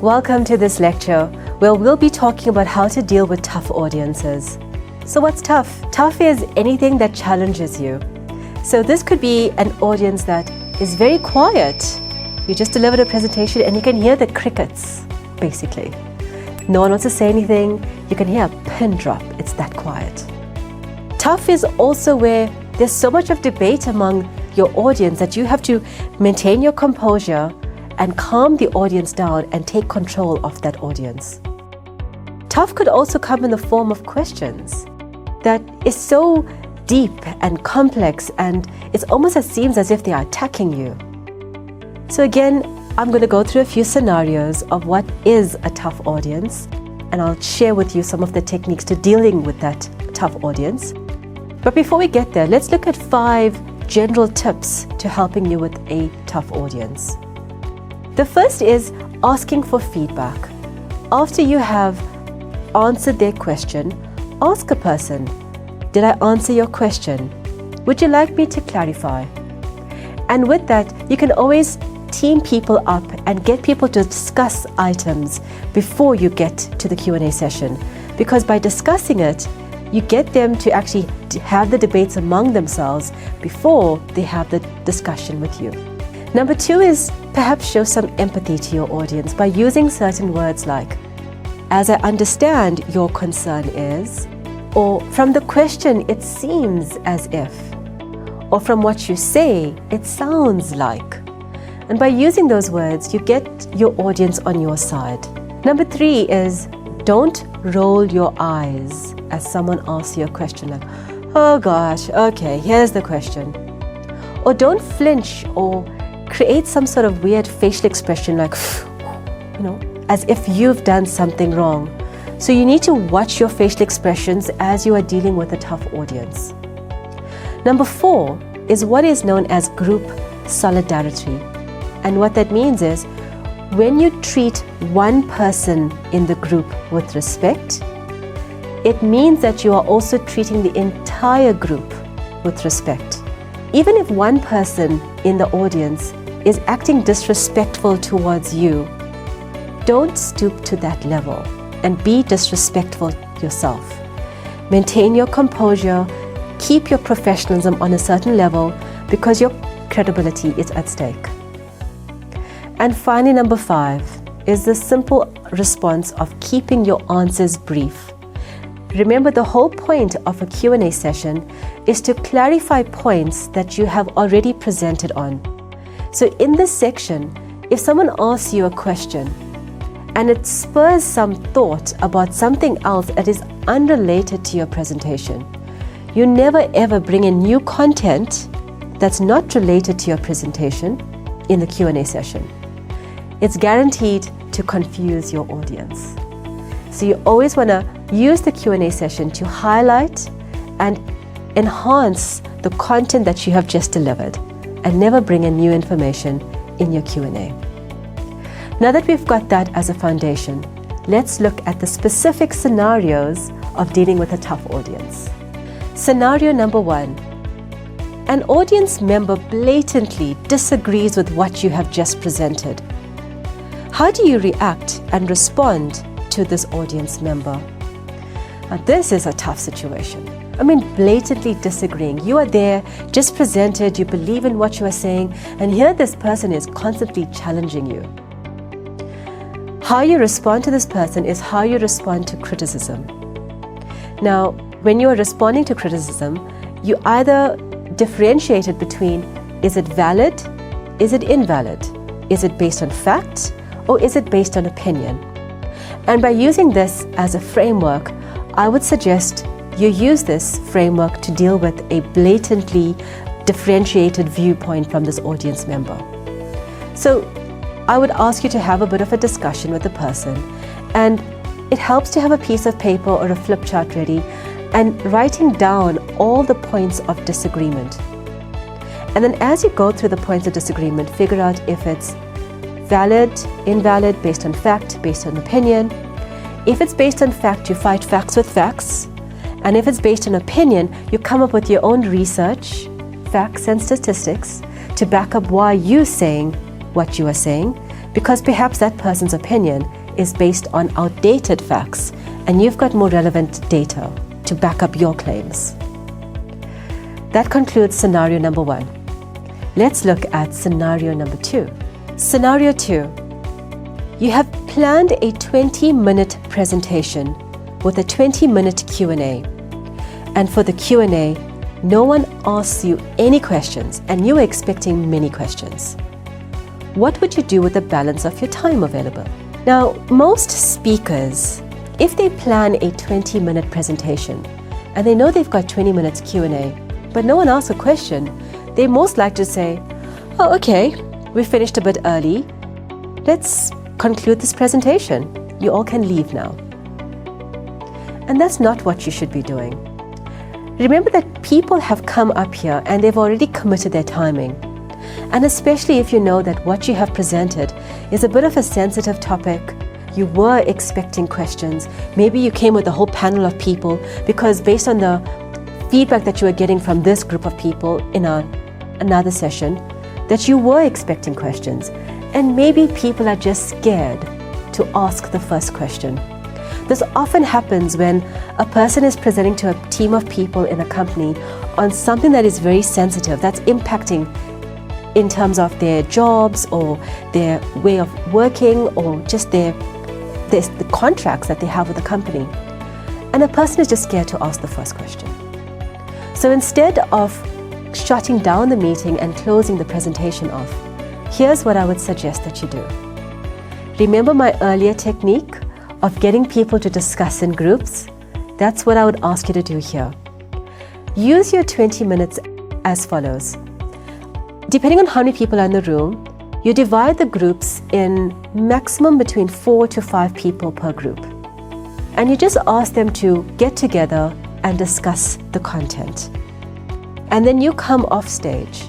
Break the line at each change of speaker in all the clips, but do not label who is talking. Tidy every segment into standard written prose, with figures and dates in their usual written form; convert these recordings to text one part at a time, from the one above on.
Welcome to this lecture where we'll be talking about how to deal with tough audiences. So what's tough? Tough is anything that challenges you. So this could be an audience that is very quiet. You just delivered a presentation and you can hear the crickets, basically. No one wants to say anything. You can hear a pin drop. It's that quiet. Tough is also where there's so much of debate among your audience that you have to maintain your composure and calm the audience down and take control of that audience. Tough could also come in the form of questions that is so deep and complex, and it almost seems as if they are attacking you. So again, I'm going to go through a few scenarios of what is a tough audience, and I'll share with you some of the techniques to dealing with that tough audience. But before we get there, let's look at 5 general tips to helping you with a tough audience. The first is asking for feedback. After you have answered their question, ask a person, did I answer your question? Would you like me to clarify? And with that, you can always team people up and get people to discuss items before you get to the Q&A session. Because by discussing it, you get them to actually have the debates among themselves before they have the discussion with you. Number 2 is perhaps show some empathy to your audience by using certain words like, as I understand your concern is, or from the question it seems as if, or from what you say it sounds like. And by using those words, you get your audience on your side. Number 3 is don't roll your eyes as someone asks you a question like, oh gosh, okay, here's the question. Or don't flinch or create some sort of weird facial expression like, as if you've done something wrong. So you need to watch your facial expressions as you are dealing with a tough audience. Number 4 is what is known as group solidarity. And what that means is when you treat one person in the group with respect, it means that you are also treating the entire group with respect. Even if one person in the audience is acting disrespectful towards you, don't stoop to that level and be disrespectful yourself. Maintain your composure, keep your professionalism on a certain level because your credibility is at stake. And finally, number 5 is the simple response of keeping your answers brief. Remember, the whole point of a Q&A session is to clarify points that you have already presented on. So in this section, if someone asks you a question and it spurs some thought about something else that is unrelated to your presentation, you never ever bring in new content that's not related to your presentation in the Q&A session. It's guaranteed to confuse your audience. So you always want to use the Q&A session to highlight and enhance the content that you have just delivered, and never bring in new information in your Q&A. Now that we've got that as a foundation, let's look at the specific scenarios of dealing with a tough audience. Scenario number 1. An audience member blatantly disagrees with what you have just presented. How do you react and respond to this audience member? Now, this is a tough situation. Blatantly disagreeing. You are there, just presented, you believe in what you are saying, and here this person is constantly challenging you. How you respond to this person is how you respond to criticism. Now, when you are responding to criticism, you either differentiate it between, is it valid, is it invalid, is it based on fact, or is it based on opinion? And by using this as a framework, I would suggest you use this framework to deal with a blatantly differentiated viewpoint from this audience member. So I would ask you to have a bit of a discussion with the person, and it helps to have a piece of paper or a flip chart ready and writing down all the points of disagreement. And then as you go through the points of disagreement, figure out if it's valid, invalid, based on fact, based on opinion. If it's based on fact, you fight facts with facts. And if it's based on opinion, you come up with your own research, facts and statistics to back up why you're saying what you are saying, because perhaps that person's opinion is based on outdated facts and you've got more relevant data to back up your claims. That concludes scenario number 1. Let's look at scenario number 2. Scenario 2. You have planned a 20-minute presentation with a 20-minute Q&A. And for the Q&A, no one asks you any questions and you are expecting many questions. What would you do with the balance of your time available? Now, most speakers, if they plan a 20-minute presentation and they know they've got 20 minutes Q&A, but no one asks a question, they most likely to say, oh, okay, we finished a bit early. Let's conclude this presentation. You all can leave now. And that's not what you should be doing. Remember that people have come up here and they've already committed their timing. And especially if you know that what you have presented is a bit of a sensitive topic, you were expecting questions. Maybe you came with a whole panel of people because based on the feedback that you were getting from this group of people in another session, that you were expecting questions. And maybe people are just scared to ask the first question. This often happens when a person is presenting to a team of people in a company on something that is very sensitive, that's impacting in terms of their jobs or their way of working or just the contracts that they have with the company. And a person is just scared to ask the first question. So instead of shutting down the meeting and closing the presentation off, here's what I would suggest that you do. Remember my earlier technique of getting people to discuss in groups? That's what I would ask you to do here. Use your 20 minutes as follows. Depending on how many people are in the room, you divide the groups in maximum between 4 to 5 people per group. And you just ask them to get together and discuss the content. And then you come off stage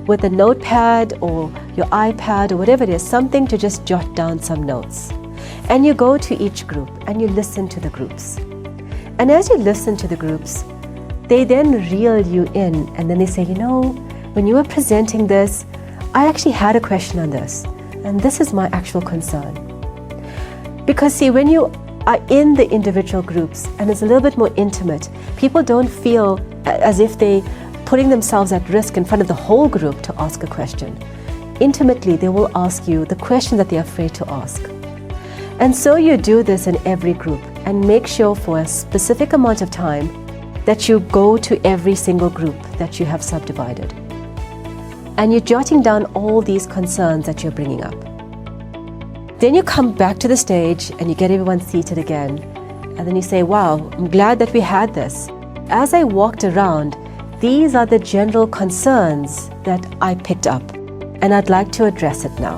with a notepad or your iPad or whatever it is, something to just jot down some notes. And you go to each group and you listen to the groups. And as you listen to the groups, they then reel you in and then they say, you know, when you were presenting this, I actually had a question on this. And this is my actual concern. Because see, when you are in the individual groups and it's a little bit more intimate, people don't feel as if they're putting themselves at risk in front of the whole group to ask a question. Intimately, they will ask you the question that they're afraid to ask. And so you do this in every group and make sure for a specific amount of time that you go to every single group that you have subdivided. And you're jotting down all these concerns that you're bringing up. Then you come back to the stage and you get everyone seated again. And then you say, wow, I'm glad that we had this. As I walked around, these are the general concerns that I picked up. And I'd like to address it now.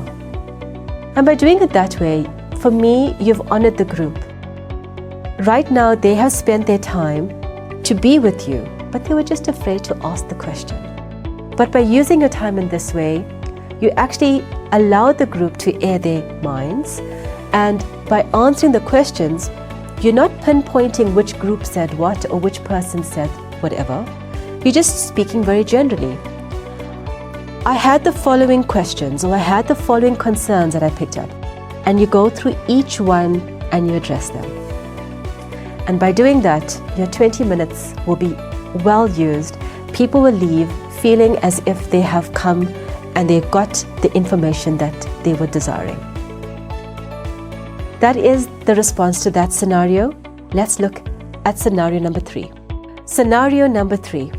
And by doing it that way, for me, you've honored the group. Right now, they have spent their time to be with you, but they were just afraid to ask the question. But by using your time in this way, you actually allow the group to air their minds. And by answering the questions, you're not pinpointing which group said what or which person said whatever. You're just speaking very generally. I had the following questions or I had the following concerns that I picked up. And you go through each one and you address them. And by doing that, your 20 minutes will be well used. People will leave feeling as if they have come and they got the information that they were desiring. That is the response to that scenario. Let's look at scenario number 3. Scenario number 3.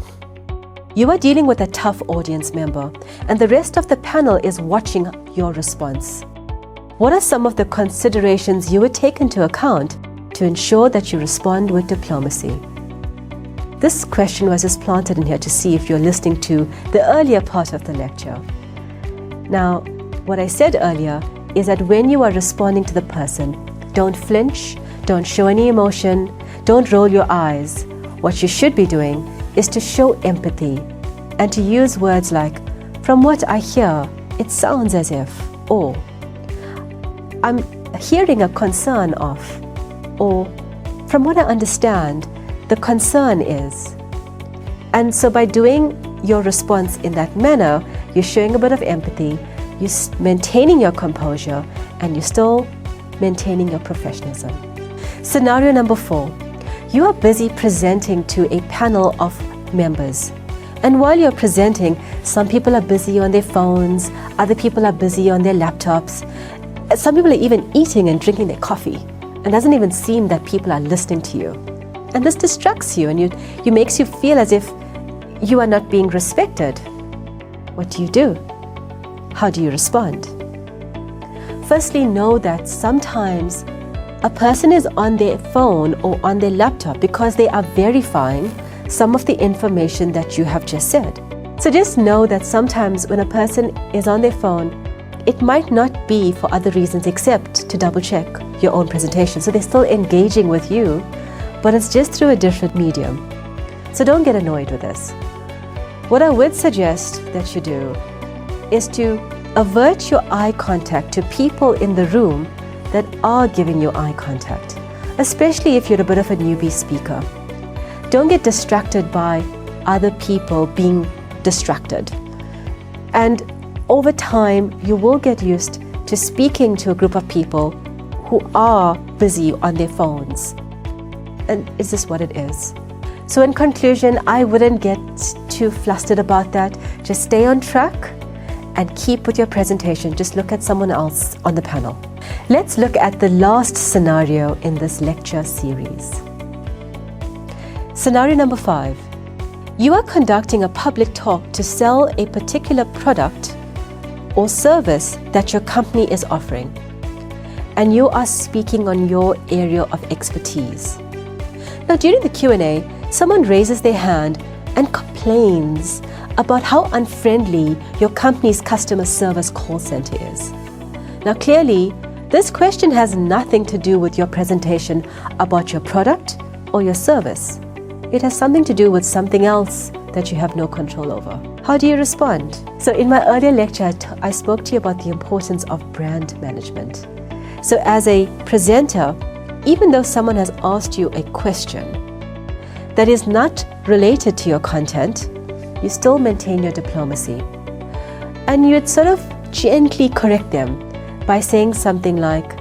You are dealing with a tough audience member and the rest of the panel is watching your response. What are some of the considerations you would take into account to ensure that you respond with diplomacy? This question was just planted in here to see if you're listening to the earlier part of the lecture. Now, what I said earlier is that when you are responding to the person, don't flinch, don't show any emotion, don't roll your eyes. What you should be doing is to show empathy and to use words like, from what I hear, it sounds as if, or I'm hearing a concern of, or from what I understand, the concern is. And so by doing your response in that manner, you're showing a bit of empathy, you're maintaining your composure, and you're still maintaining your professionalism. Scenario number 4. You are busy presenting to a panel of members. And while you're presenting, some people are busy on their phones, other people are busy on their laptops. Some people are even eating and drinking their coffee. And it doesn't even seem that people are listening to you. And this distracts you and you makes you feel as if you are not being respected. What do? How do you respond? Firstly, know that sometimes a person is on their phone or on their laptop because they are verifying some of the information that you have just said. So just know that sometimes when a person is on their phone, it might not be for other reasons except to double check your own presentation. So they're still engaging with you, but it's just through a different medium. So don't get annoyed with this. What I would suggest that you do is to avert your eye contact to people in the room that are giving you eye contact, especially if you're a bit of a newbie speaker. Don't get distracted by other people being distracted. And over time, you will get used to speaking to a group of people who are busy on their phones. And is this what it is? So in conclusion, I wouldn't get too flustered about that. Just stay on track and keep with your presentation. Just look at someone else on the panel. Let's look at the last scenario in this lecture series. Scenario number 5. You are conducting a public talk to sell a particular product or service that your company is offering, and you are speaking on your area of expertise. Now, during the Q&A, someone raises their hand and complains about how unfriendly your company's customer service call center is. Now, clearly, this question has nothing to do with your presentation about your product or your service. It has something to do with something else that you have no control over. How do you respond? So in my earlier lecture, I spoke to you about the importance of brand management. So as a presenter, even though someone has asked you a question that is not related to your content, you still maintain your diplomacy. And you'd sort of gently correct them by saying something like,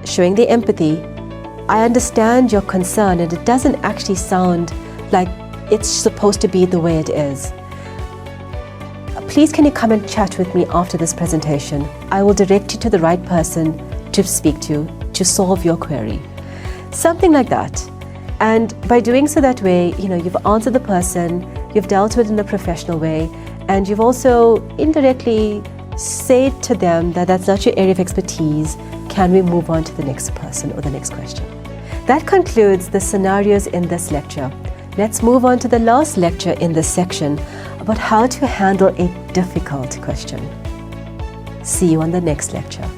showing the empathy, I understand your concern and it doesn't actually sound like it's supposed to be the way it is. Please can you come and chat with me after this presentation? I will direct you to the right person to speak to solve your query. Something like that. And by doing so that way, you've answered the person, you've dealt with it in a professional way, and you've also indirectly said to them that that's not your area of expertise. Can we move on to the next person or the next question? That concludes the scenarios in this lecture. Let's move on to the last lecture in this section about how to handle a difficult question. See you on the next lecture.